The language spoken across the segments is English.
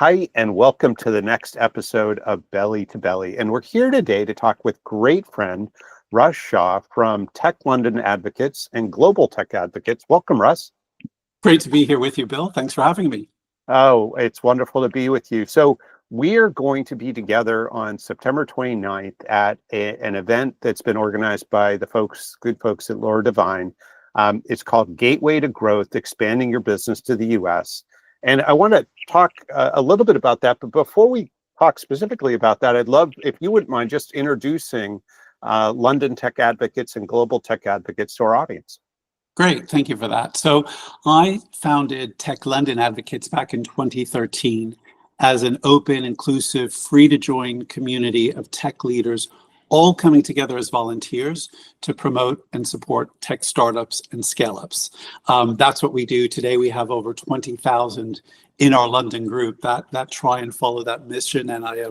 Hi, and welcome to the next episode of Belly to Belly. And we're here today to talk with great friend Russ Shaw from Tech London Advocates and Global Tech Advocates. Welcome, Russ. Great to be here with you, Bill. Thanks for having me. Oh, it's wonderful to be with you. So we are going to be together on September 29th at an event that's been organized by the good folks at Laura Devine. It's called Gateway to Growth, Expanding Your Business to the U.S. And I want to talk a little bit about that. But before we talk specifically about that, I'd love if you wouldn't mind just introducing London Tech Advocates and Global Tech Advocates to our audience. Great, thank you for that. So I founded Tech London Advocates back in 2013 as an open, inclusive, free-to-join community of tech leaders, all coming together as volunteers to promote and support tech startups and scale-ups. That's what we do. Today we have over 20,000 in our London group that try and follow that mission, and I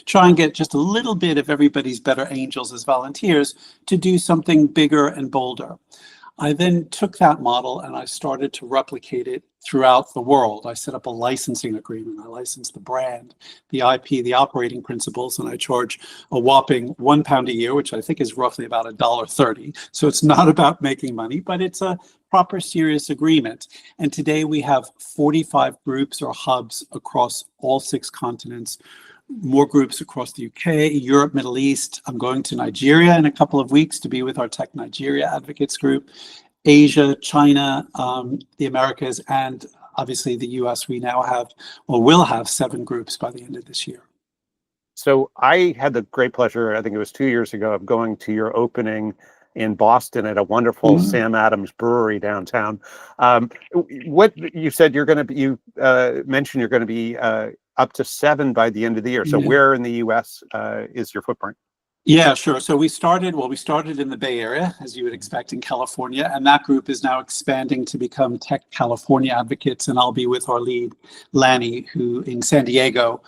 try and get just a little bit of everybody's better angels as volunteers to do something bigger and bolder. I then took that model and I started to replicate it throughout the world. I set up a licensing agreement. I licensed the brand, the IP, the operating principles, and I charge a whopping £1 a year, which I think is roughly about $1.30. So it's not about making money, but it's a proper, serious agreement. And today we have 45 groups or hubs across all 6 continents, more groups across the UK, Europe, Middle East. I'm going to Nigeria in a couple of weeks to be with our Tech Nigeria Advocates group, Asia, China, the Americas, and obviously the US. We now have, or will have 7 groups by the end of this year. So I had the great pleasure, I think it was 2 years ago, of going to your opening in Boston at a wonderful Sam Adams brewery downtown. What you said you mentioned you're going to be up to 7 by the end of the year. So where in the U.S. Is your footprint? Yeah, sure. So we started in the Bay Area, as you would expect, in California, and that group is now expanding to become Tech California Advocates, and I'll be with our lead, Lanny, who in San Diego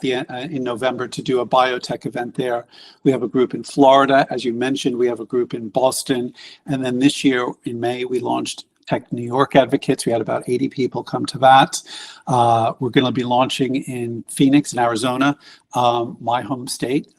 in November to do a biotech event there. We have a group in Florida, as you mentioned. We have a group in Boston, and then this year in May we launched Tech New York Advocates. We had about 80 people come to that. We're going to be launching in Phoenix, in Arizona, my home state,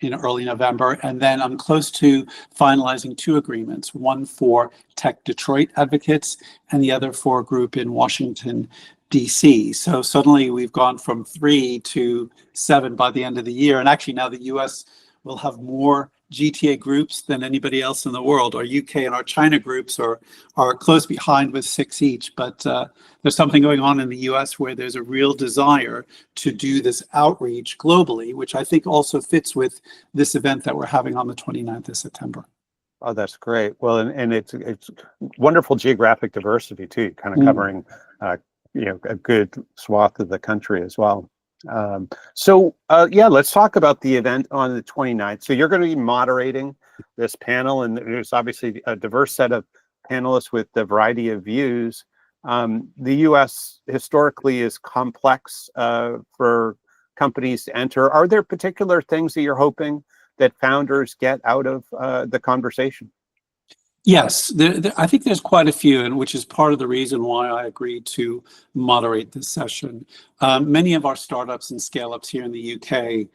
in early November. And then I'm close to finalizing 2 agreements, one for Tech Detroit Advocates and the other for a group in Washington, DC. So suddenly we've gone from 3 to 7 by the end of the year. And actually now the US will have more GTA groups than anybody else in the world. Our UK and our China groups are close behind with 6 each, but there's something going on in the US where there's a real desire to do this outreach globally, which I think also fits with this event that we're having on the 29th of September. Oh, that's great. Well, and it's wonderful geographic diversity too, kind of covering a good swath of the country as well. Let's talk about the event on the 29th. So you're going to be moderating this panel, and there's obviously a diverse set of panelists with a variety of views. The U.S. historically is complex for companies to enter. Are there particular things that you're hoping that founders get out of the conversation? Yes, I think there's quite a few, and which is part of the reason why I agreed to moderate this session. Many of our startups and scale-ups here in the UK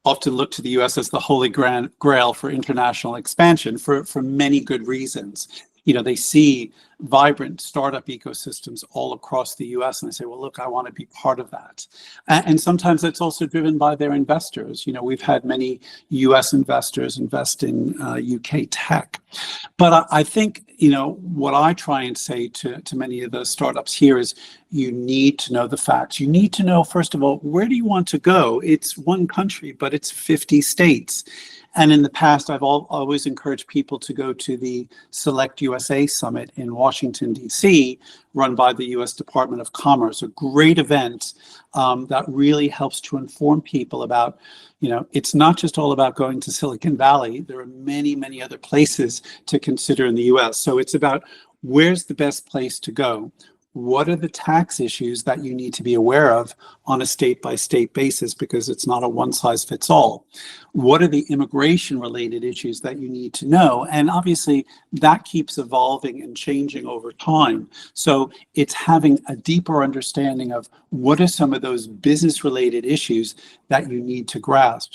often look to the US as the holy grail for international expansion for many good reasons. You know, they see vibrant startup ecosystems all across the US and they say, well, look, I want to be part of that. And sometimes that's also driven by their investors. You know, we've had many US investors invest in UK tech. But I think, you know, what I try and say to many of the startups here is you need to know the facts. You need to know, first of all, where do you want to go? It's one country, but it's 50 states. And in the past, I've always encouraged people to go to the Select U.S.A. Summit in Washington, D.C., run by the U.S. Department of Commerce, a great event that really helps to inform people about, you know, it's not just all about going to Silicon Valley. There are many, many other places to consider in the U.S. So it's about where's the best place to go? what are the tax issues that you need to be aware of on a state-by-state basis, because it's not a one-size-fits-all? What are the immigration-related issues that you need to know? And obviously, that keeps evolving and changing over time. So it's having a deeper understanding of what are some of those business-related issues that you need to grasp.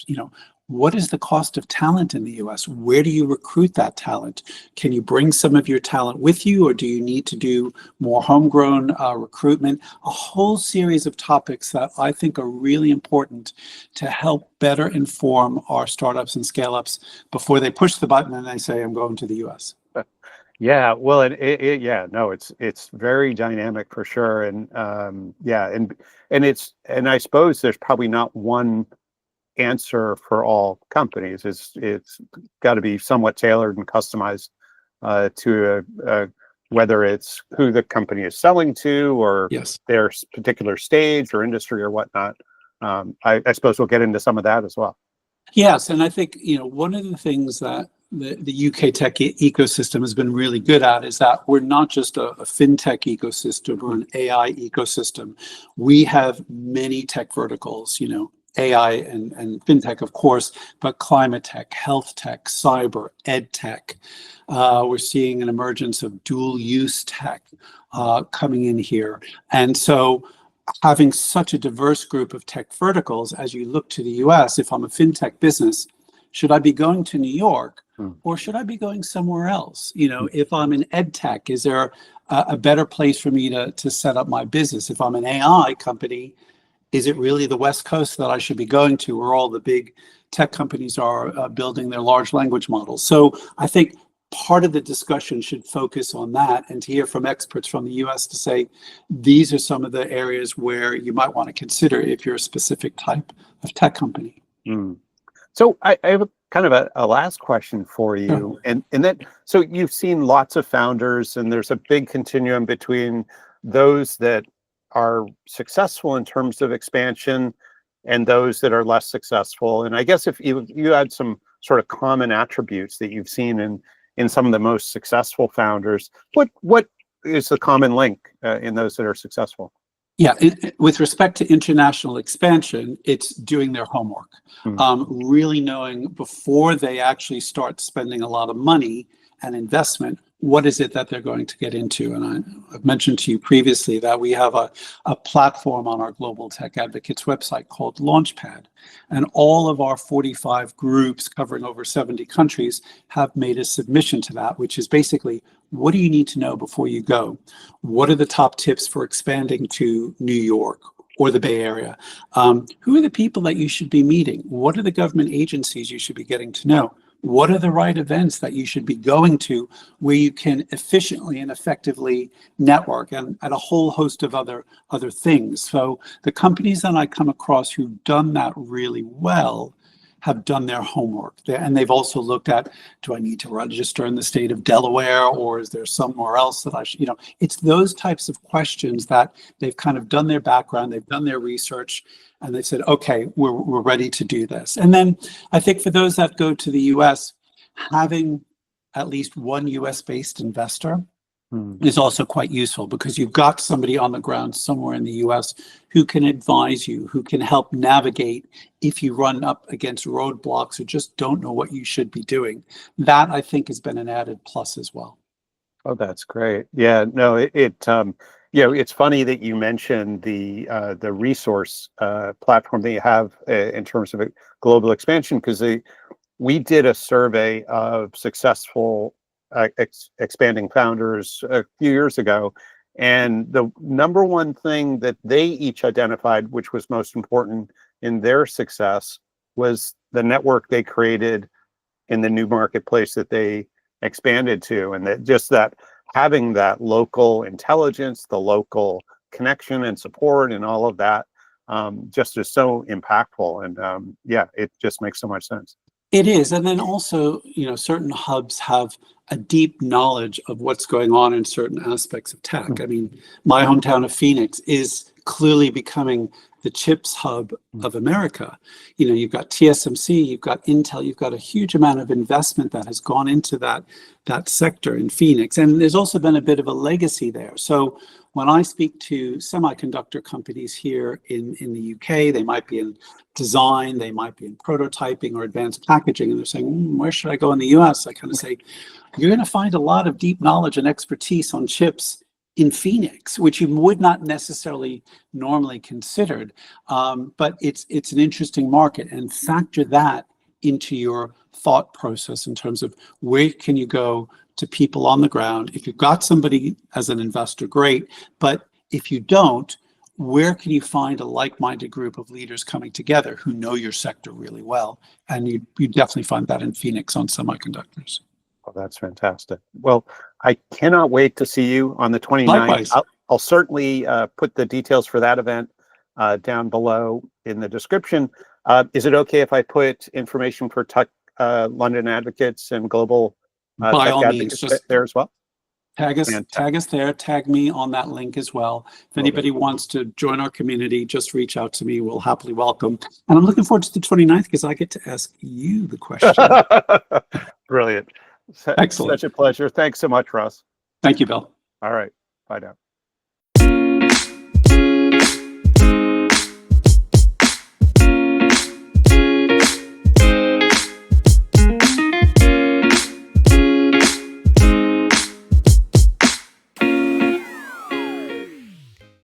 What is the cost of talent in the US? Where do you recruit that talent? Can you bring some of your talent with you, or do you need to do more homegrown recruitment? A whole series of topics that I think are really important to help better inform our startups and scale-ups before they push the button and they say, I'm going to the US. Yeah, well, it's very dynamic for sure, and and I suppose there's probably not one answer for all companies. It's got to be somewhat tailored and customized to whether it's who the company is selling to, or Yes. their particular stage or industry or whatnot. I suppose we'll get into some of that as well. Yes, and I think one of the things that the UK tech ecosystem has been really good at is that we're not just a fintech ecosystem or an AI ecosystem. We have many tech verticals, AI and fintech, of course, but climate tech, health tech, cyber, ed tech. We're seeing an emergence of dual use tech coming in here. And so having such a diverse group of tech verticals, as you look to the US, if I'm a fintech business, should I be going to New York, or should I be going somewhere else? If I'm in ed tech, is there a better place for me to set up my business? If I'm an AI company, is it really the West Coast that I should be going to, where all the big tech companies are building their large language models? So I think part of the discussion should focus on that, and to hear from experts from the US to say, these are some of the areas where you might want to consider if you're a specific type of tech company. So I have kind of a last question for you. Sure. And that, so you've seen lots of founders, and there's a big continuum between those that are successful in terms of expansion and those that are less successful. And I guess if you had some sort of common attributes that you've seen in some of the most successful founders, what is the common link in those that are successful? Yeah, with respect to international expansion, it's doing their homework, really knowing before they actually start spending a lot of money and investment, what is it that they're going to get into? And I've mentioned to you previously that we have a platform on our Global Tech Advocates website called Launchpad. And all of our 45 groups covering over 70 countries have made a submission to that, which is basically, what do you need to know before you go? What are the top tips for expanding to New York or the Bay Area? Who are the people that you should be meeting? What are the government agencies you should be getting to know? What are the right events that you should be going to where you can efficiently and effectively network, and a whole host of other things? So the companies that I come across who've done that really well have done their homework. And they've also looked at, do I need to register in the state of Delaware, or is there somewhere else that I should, it's those types of questions that they've kind of done their background, they've done their research, and they said, okay, we're ready to do this. And then I think for those that go to the US, having at least one US-based investor is also quite useful, because you've got somebody on the ground somewhere in the US who can advise you, who can help navigate if you run up against roadblocks or just don't know what you should be doing. That, I think, has been an added plus as well. Oh, that's great. Yeah, no, it's funny that you mentioned the resource platform that you have in terms of global expansion, because we did a survey of successful expanding founders a few years ago, and the number one thing that they each identified, which was most important in their success, was the network they created in the new marketplace that they expanded to, and that having that local intelligence, the local connection and support and all of that just is so impactful. And it just makes so much sense. It is. And then also, certain hubs have a deep knowledge of what's going on in certain aspects of tech. I mean, my hometown of Phoenix is clearly becoming the chips hub of America. You've got TSMC, you've got Intel, you've got a huge amount of investment that has gone into that sector in Phoenix. And there's also been a bit of a legacy there. So when I speak to semiconductor companies here in the UK, they might be in design, they might be in prototyping or advanced packaging, and they're saying, where should I go in the US? I kind of say, you're going to find a lot of deep knowledge and expertise on chips in Phoenix, which you would not necessarily normally considered. But it's an interesting market, and factor that into your thought process in terms of where can you go to people on the ground. If you've got somebody as an investor, great. But if you don't, where can you find a like-minded group of leaders coming together who know your sector really well? And you definitely find that in Phoenix on semiconductors. Oh, that's fantastic. Well, I cannot wait to see you on the 29th. Likewise. I'll certainly put the details for that event down below in the description. Is it okay if I put information for Tech London Advocates and Global By Tech all Advocates means, just there as well? tag us there, tag me on that link as well. If anybody wants to join our community, just reach out to me. We'll happily welcome. And I'm looking forward to the 29th because I get to ask you the question. Brilliant. Excellent. Such a pleasure. Thanks so much, Russ. Thank you, Bill. All right. Bye now.